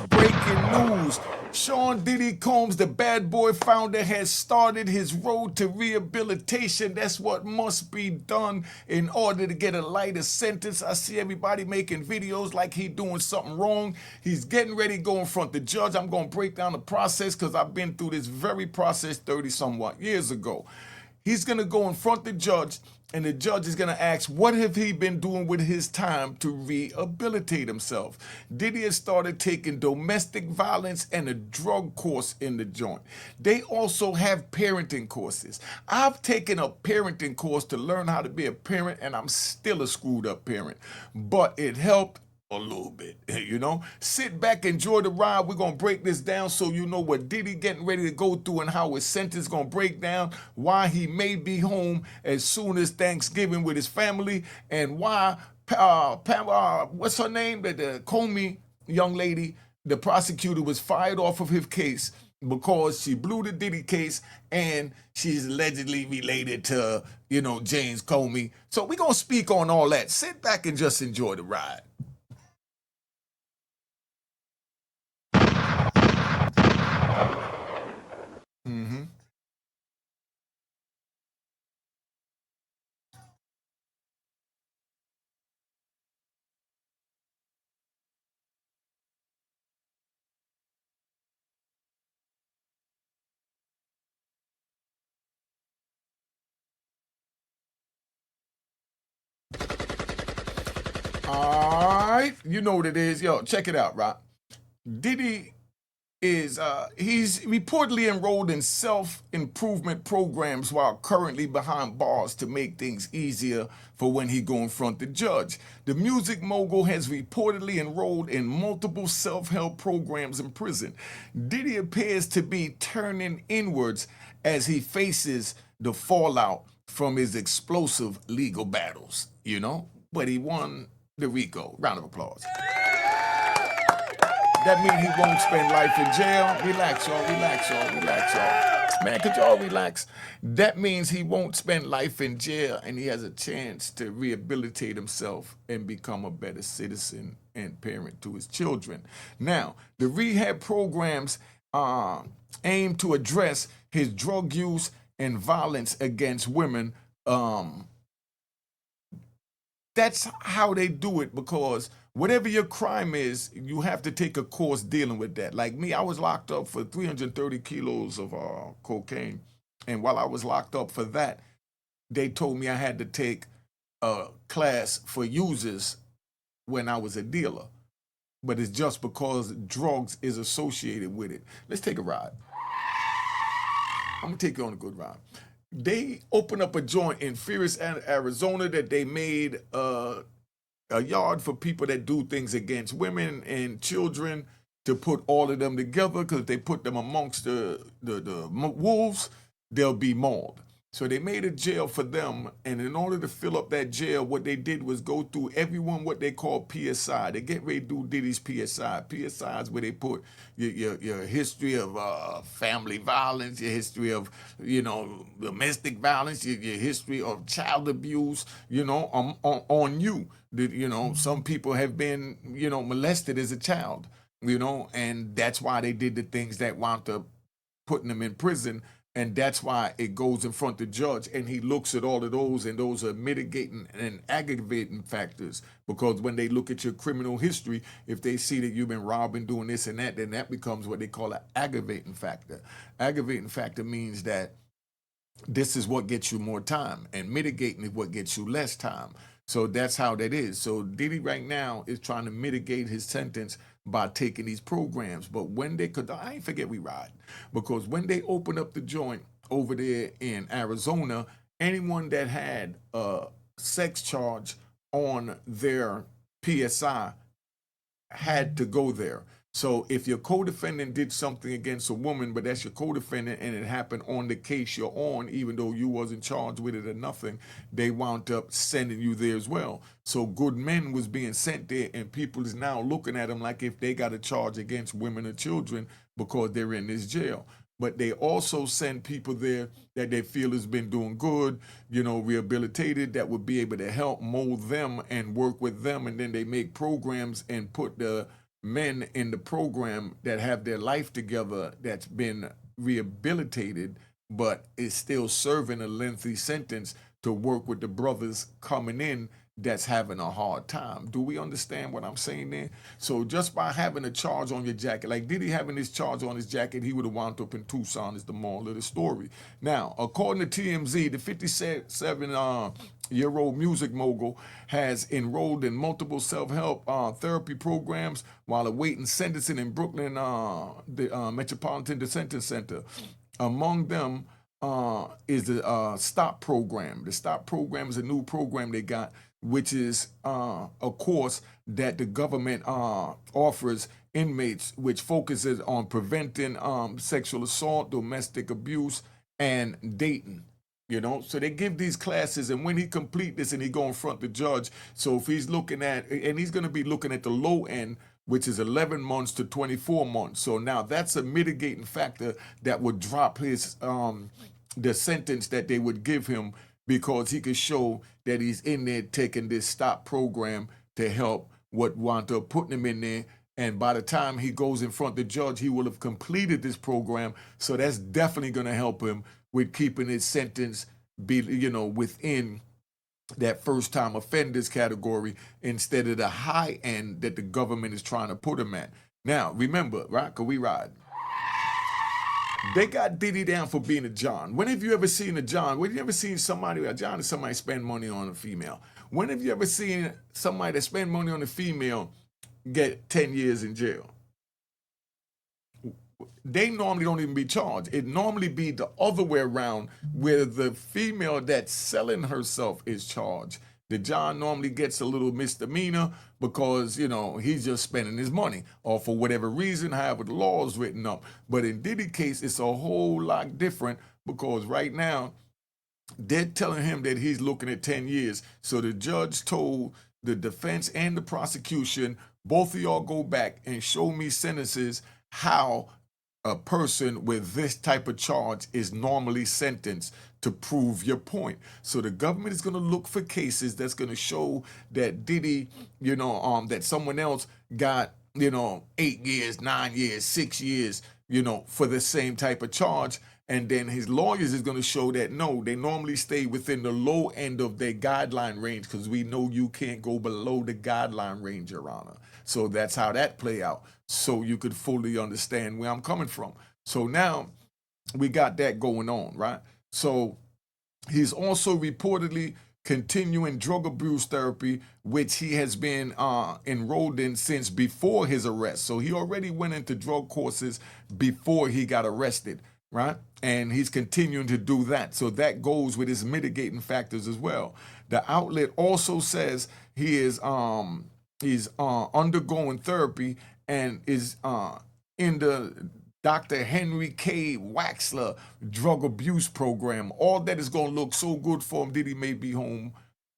Breaking news. Sean Diddy Combs, the bad boy founder, has started his road to rehabilitation. That's what must be done in order to get a lighter sentence. I see everybody making videos like he doing something wrong. He's getting ready to go in front of the judge. I'm going to break down the process because I've been through this very process 30 somewhat years ago. He's going to go in front of the judge, and the judge is going to ask, what have he been doing with his time to rehabilitate himself? Diddy has started taking domestic violence and a drug course in the joint. They also have parenting courses. I've taken a parenting course to learn how to be a parent, and I'm still a screwed up parent. But it helped a little bit, you know. Sit back, enjoy the ride. We're gonna break this down so you know what Diddy getting ready to go through and how his sentence gonna break down, why he may be home as soon as Thanksgiving with his family, and why what's her name, the Comey young lady, the prosecutor, was fired off of his case because she blew the Diddy case and she's allegedly related to, James Comey. So we're gonna speak on all that. Sit back and just enjoy the ride. Mm-hmm. All right, you know what it is. Yo, check it out, Rock. Diddy is he's reportedly enrolled in self-improvement programs while currently behind bars to make things easier for when he go in front the judge. The music mogul has reportedly enrolled in multiple self-help programs in prison. Diddy appears to be turning inwards as he faces the fallout from his explosive legal battles, but he won the RICO. Round of applause. That means he won't spend life in jail. Relax, y'all. Relax, y'all. Relax, y'all. Man, could y'all relax? That means he won't spend life in jail and he has a chance to rehabilitate himself and become a better citizen and parent to his children. Now, the rehab programs aim to address his drug use and violence against women. That's how they do it, because whatever your crime is, you have to take a course dealing with that. Like me, I was locked up for 330 kilos of cocaine. And while I was locked up for that, they told me I had to take a class for users when I was a dealer. But it's just because drugs is associated with it. Let's take a ride. I'm gonna take you on a good ride. They opened up a joint in Phoenix, Arizona, that they made a yard for people that do things against women and children, to put all of them together, because if they put them amongst the wolves, they'll be mauled. So they made a jail for them, and in order to fill up that jail, what they did was go through everyone what they call PSI. They get ready to do Diddy's PSI. PSI is where they put your history of family violence, your history of domestic violence, your history of child abuse, on you. Some people have been molested as a child, and that's why they did the things that wound up putting them in prison. And that's why it goes in front of the judge, and he looks at all of those, and those are mitigating and aggravating factors. Because when they look at your criminal history, if they see that you've been robbing, doing this and that, then that becomes what they call an aggravating factor. Aggravating factor means that this is what gets you more time, and mitigating is what gets you less time. So that's how that is. So Diddy right now is trying to mitigate his sentence by taking these programs. But when they could, I ain't forget we ride, because when they opened up the joint over there in Arizona, anyone that had a sex charge on their PSI had to go there. So if your co-defendant did something against a woman, but that's your co-defendant, and it happened on the case you're on, even though you wasn't charged with it or nothing, they wound up sending you there as well. So good men was being sent there, and people is now looking at them like if they got a charge against women or children because they're in this jail. but they also send people there that they feel has been doing good, rehabilitated, that would be able to help mold them and work with them. And then they make programs and put the men in the program that have their life together, that's been rehabilitated, but is still serving a lengthy sentence, to work with the brothers coming in that's having a hard time. Do we understand what I'm saying there? So just by having a charge on your jacket, like Diddy having his charge on his jacket, he would have wound up in Tucson, is the moral of the story. Now, according to TMZ, the 57-year-old music mogul has enrolled in multiple self-help therapy programs while awaiting sentencing in Brooklyn, the Metropolitan Detention Center. Among them is the STOP program. The STOP program is a new program they got, which is a course that the government offers inmates, which focuses on preventing sexual assault, domestic abuse, and dating. So they give these classes, and when he complete this and he go in front of the judge, so if he's looking at, and he's going to be looking at the low end, which is 11 months to 24 months. So now that's a mitigating factor that would drop his the sentence that they would give him, because he could show that he's in there taking this STOP program to help what wound up putting him in there. And by the time he goes in front of the judge, he will have completed this program. So that's definitely going to help him with keeping his sentence be, within that first time offenders category, instead of the high end that the government is trying to put him at. Now, remember, right? Cause we ride. They got Diddy down for being a John. When have you ever seen a John? When have you ever seen somebody, a John is somebody spend money on a female? When have you ever seen somebody that spend money on a female get 10 years in jail? They normally don't even be charged. It normally be the other way around, where the female that's selling herself is charged. The John normally gets a little misdemeanor because, he's just spending his money, or for whatever reason, however the law is written up. But in Diddy's case, it's a whole lot different, because right now, they're telling him that he's looking at 10 years. So the judge told the defense and the prosecution, both of y'all go back and show me sentences how a person with this type of charge is normally sentenced, to prove your point. So the government is going to look for cases that's going to show that Diddy, that someone else got, 8 years, 9 years, 6 years, for the same type of charge. And then his lawyers is going to show that no, they normally stay within the low end of their guideline range, because we know you can't go below the guideline range, Your Honor. So that's how that play out, so you could fully understand where I'm coming from. So now we got that going on, right? So he's also reportedly continuing drug abuse therapy, which he has been enrolled in since before his arrest. So he already went into drug courses before he got arrested, right? And he's continuing to do that. So that goes with his mitigating factors as well. The outlet also says he is he's undergoing therapy and is in the Dr. Henry K. Waxler drug abuse program. All that is going to look so good for him. Diddy may be home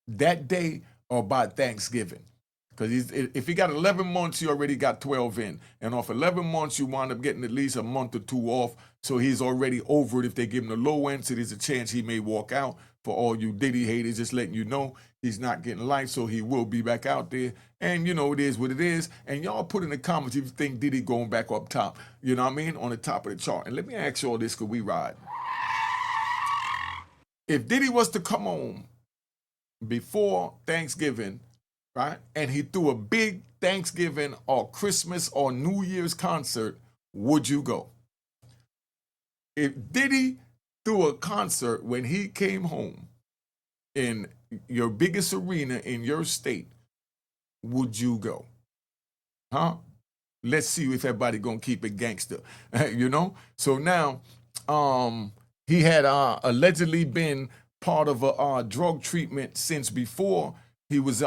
that day or by Thanksgiving. Because if he got 11 months, he already got 12 in. And off 11 months, you wind up getting at least a month or two off. So he's already over it if they give him the low end. So there's a chance he may walk out. For all you Diddy haters, just letting you know, he's not getting life, so he will be back out there. And it is what it is. And y'all put in the comments if you think Diddy going back up top, on the top of the chart. And let me ask y'all this, because we ride. If Diddy was to come home before Thanksgiving, right, and he threw a big Thanksgiving or Christmas or New Year's concert, would you go? If Diddy threw a concert when he came home in your biggest arena in your state, would you go? Huh? Let's see if everybody gonna keep it gangster, So now, he had allegedly been part of a drug treatment since before he was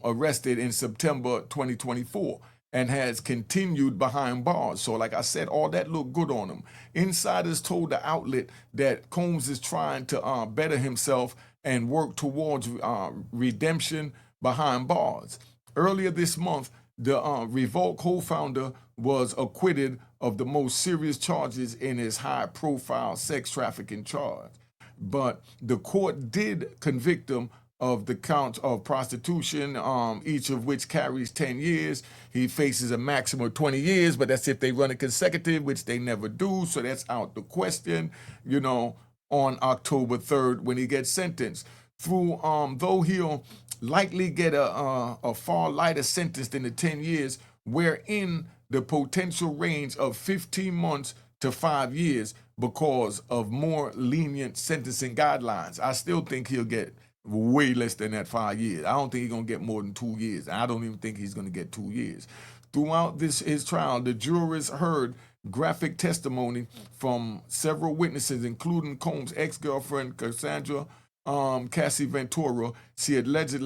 arrested in September 2024, and has continued behind bars. So like I said, all that looked good on him. Insiders told the outlet that Combs is trying to better himself and work towards redemption behind bars. Earlier this month, The Revolt co-founder was acquitted of the most serious charges in his high-profile sex trafficking charge. But the court did convict him of the counts of prostitution, each of which carries 10 years. He faces a maximum of 20 years, but that's if they run it consecutive, which they never do. So that's out the question, on October 3rd when he gets sentenced. Though he'll likely get a far lighter sentence than the 10 years, wherein the potential range of 15 months to 5 years because of more lenient sentencing guidelines. I still think he'll get way less than that 5 years. I don't think he's going to get more than 2 years. I don't even think he's going to get 2 years. Throughout his trial, the jurors heard graphic testimony from several witnesses, including Combs' ex-girlfriend, Cassandra Cassie Ventura. She alleged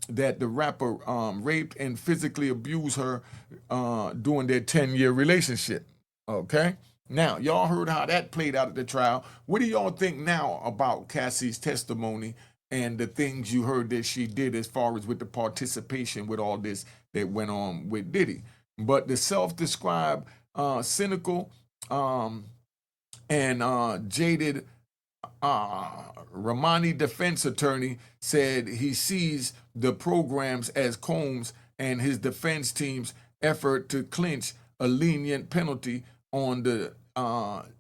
that the rapper raped and physically abused her during their 10-year relationship. Okay? Now, y'all heard how that played out at the trial. What do y'all think now about Cassie's testimony and the things you heard that she did as far as with the participation with all this that went on with Diddy? But the self-described cynical and jaded Romani defense attorney said he sees the programs as Combs and his defense team's effort to clinch a lenient penalty on the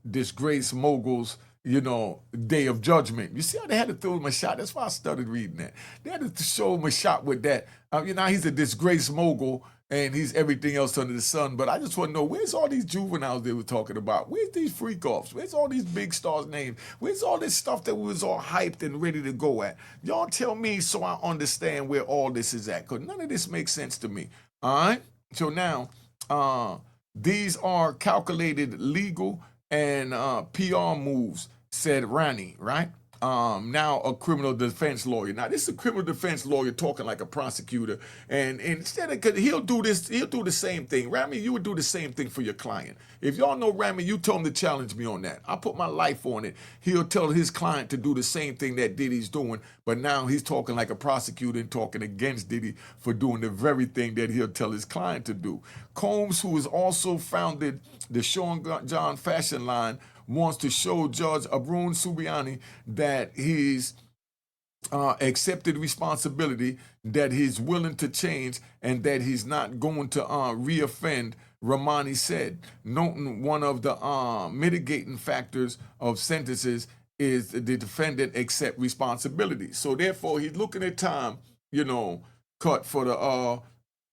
disgraced mogul's, day of judgment. You see how they had to throw him a shot? That's why I started reading that. They had to show him a shot with that. He's a disgraced mogul and he's everything else under the sun. But I just want to know, where's all these juveniles they were talking about? Where's these freak-offs? Where's all these big stars' names? Where's all this stuff that we was all hyped and ready to go at? Y'all tell me so I understand where all this is at, because none of this makes sense to me. All right? So now, these are calculated legal and PR moves, said Rani, right? Now a criminal defense lawyer. Now this is a criminal defense lawyer talking like a prosecutor, and instead of, he'll do the same thing. Rami, you would do the same thing for your client. If y'all know Rami, you told him to challenge me on that. I put my life on it. He'll tell his client to do the same thing that Diddy's doing, but now he's talking like a prosecutor and talking against Diddy for doing the very thing that he'll tell his client to do. Combs, who has also founded the Sean John fashion line, wants to show Judge Abrun Subiani that he's accepted responsibility, that he's willing to change, and that he's not going to reoffend, Romani said, noting one of the mitigating factors of sentences is the defendant accept responsibility. So therefore, he's looking at time, cut for the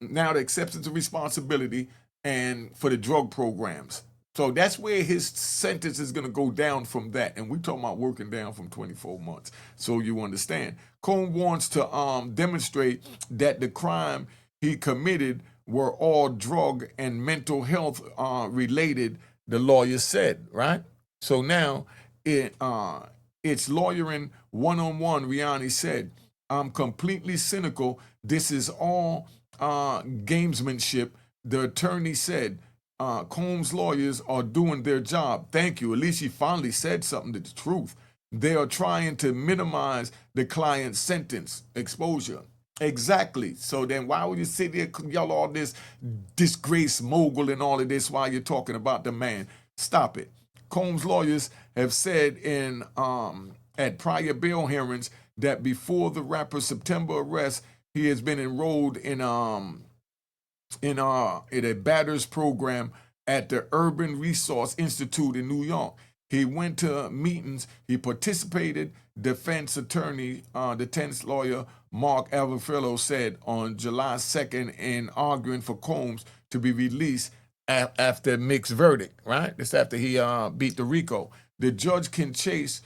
now the acceptance of responsibility and for the drug programs. So that's where his sentence is going to go down from that. And we're talking about working down from 24 months. So you understand. Combs wants to demonstrate that the crime he committed were all drug and mental health related, the lawyer said, right? So now it's lawyering one-on-one, Riani said. I'm completely cynical. This is all gamesmanship, the attorney said. Combs' lawyers are doing their job. Thank you. At least he finally said something to the truth. They are trying to minimize the client's sentence exposure. Exactly. So then why would you sit there yell all this disgrace mogul and all of this while you're talking about the man? Stop it. Combs' lawyers have said at prior bail hearings that before the rapper's September arrest, he has been enrolled in a batters program at the Urban Resource Institute in New York. He went to meetings. He participated. Defense attorney, defense lawyer Mark Alvarfello said on July 2nd in arguing for Combs to be released after mixed verdict, right? That's after he beat the RICO. The judge can choose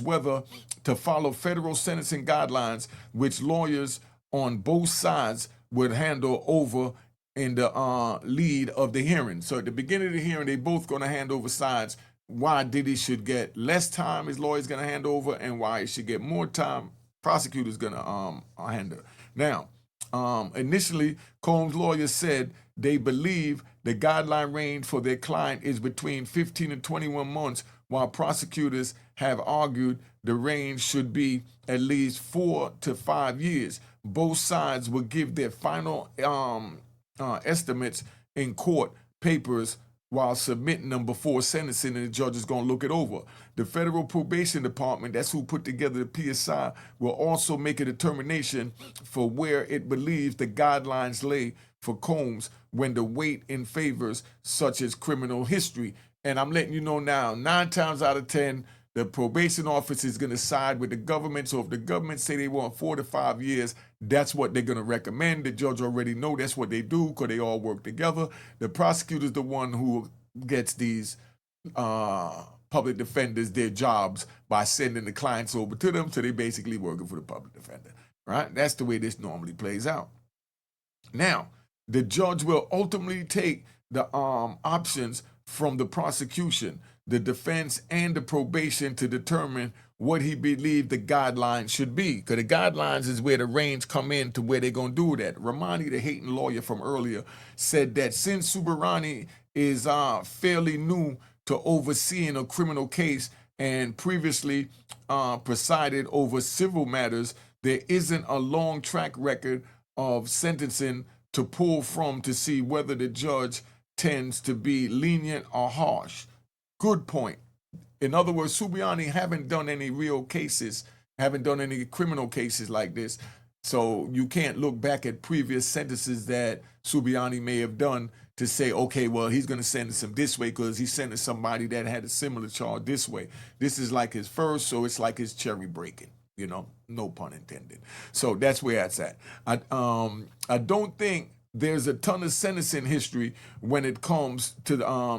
whether to follow federal sentencing guidelines, which lawyers on both sides would handle over in the lead of the hearing. So at the beginning of the hearing, they both going to hand over sides why Diddy should get less time, his lawyer's going to hand over, and why he should get more time, prosecutor's going to handle. Now, initially, Combs' lawyers said they believe the guideline range for their client is between 15 and 21 months, while prosecutors have argued the range should be at least 4 to 5 years. Both sides will give their final estimates in court papers while submitting them before sentencing, and the judge is going to look it over. The Federal Probation Department, that's who put together the PSI, will also make a determination for where it believes the guidelines lay for Combs when the weight in favors such as criminal history. And I'm letting you know now, 9 times out of 10, the probation office is going to side with the government. So if the government say they want 4 to 5 years, that's what they're going to recommend. The judge already know that's what they do because they all work together. The prosecutor's the one who gets these public defenders their jobs by sending the clients over to them. So they basically working for the public defender, right? That's the way this normally plays out. Now, the judge will ultimately take the options from the prosecution, the defense, and the probation to determine what he believed the guidelines should be. Because the guidelines is where the range come in to where they're going to do that. Romani, the hating lawyer from earlier, said that since Subarani is fairly new to overseeing a criminal case and previously presided over civil matters, there isn't a long track record of sentencing to pull from to see whether the judge tends to be lenient or harsh. Good point. In other words, Subiani haven't done any real cases, haven't done any criminal cases like this. So you can't look back at previous sentences that Subiani may have done to say, okay, well, he's going to sentence him this way because he sentenced somebody that had a similar charge this way. This is like his first, so it's like his cherry breaking, you know, no pun intended. So that's where it's at. I don't think there's a ton of sentencing history when it comes to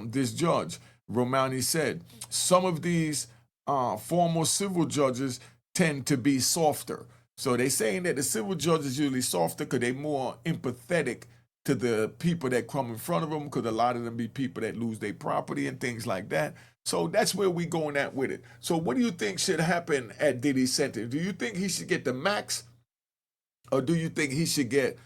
this judge. Romani said some of these former civil judges tend to be softer. So they're saying that the civil judge is usually softer because they're more empathetic to the people that come in front of them, because a lot of them be people that lose their property and things like that. So that's where we going at with it. So what do you think should happen at Diddy's sentence? Do you think he should get the max, or do you think he should get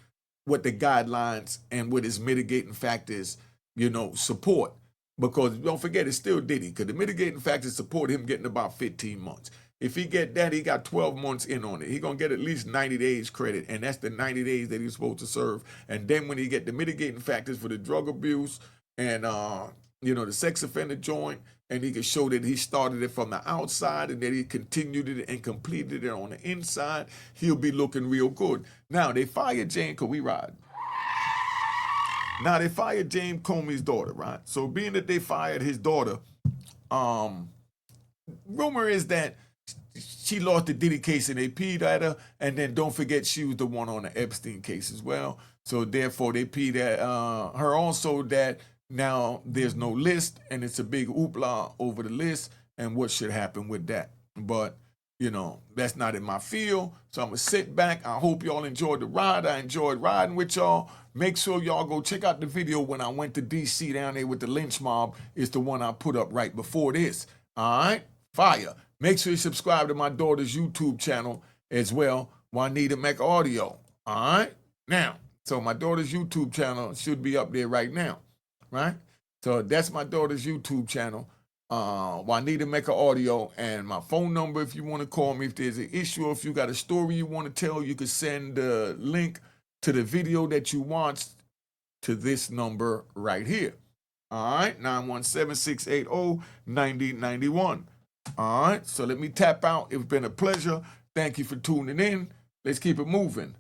what the guidelines and what his mitigating factors, you know, support? Because don't forget, it's still Diddy, because the mitigating factors support him getting about 15 months. If he get that, he got 12 months in on it. He going to get at least 90 days credit, and that's the 90 days that he's supposed to serve. And then when he get the mitigating factors for the drug abuse and, you know, the sex offender joint, and he can show that he started it from the outside and that he continued it and completed it on the inside, he'll be looking real good. Now, they fired Jane, because we ride. Now, they fired James Comey's daughter, right? So being that they fired his daughter, rumor is that she lost the Diddy case and they peed at her, and then don't forget she was the one on the Epstein case as well. So therefore they peed at her also, that now there's no list and it's a big hoopla over the list and what should happen with that. But, you know, that's not in my field. So I'm going to sit back. I hope y'all enjoyed the ride. I enjoyed riding with y'all. Make sure y'all go check out the video when I went to D.C. down there with the lynch mob. It's the one I put up right before this. All right? Fire. Make sure you subscribe to my daughter's YouTube channel as well, Juanita Mech Audio. All right? Now, so my daughter's YouTube channel should be up there right now. Right? So that's my daughter's YouTube channel, Juanita Mech Audio, and my phone number if you want to call me if there's an issue, or if you got a story you want to tell, you can send the link to the video that you watched to this number right here. All right, 917-680-9091. All right, so let me tap out. It's been a pleasure. Thank you for tuning in. Let's keep it moving.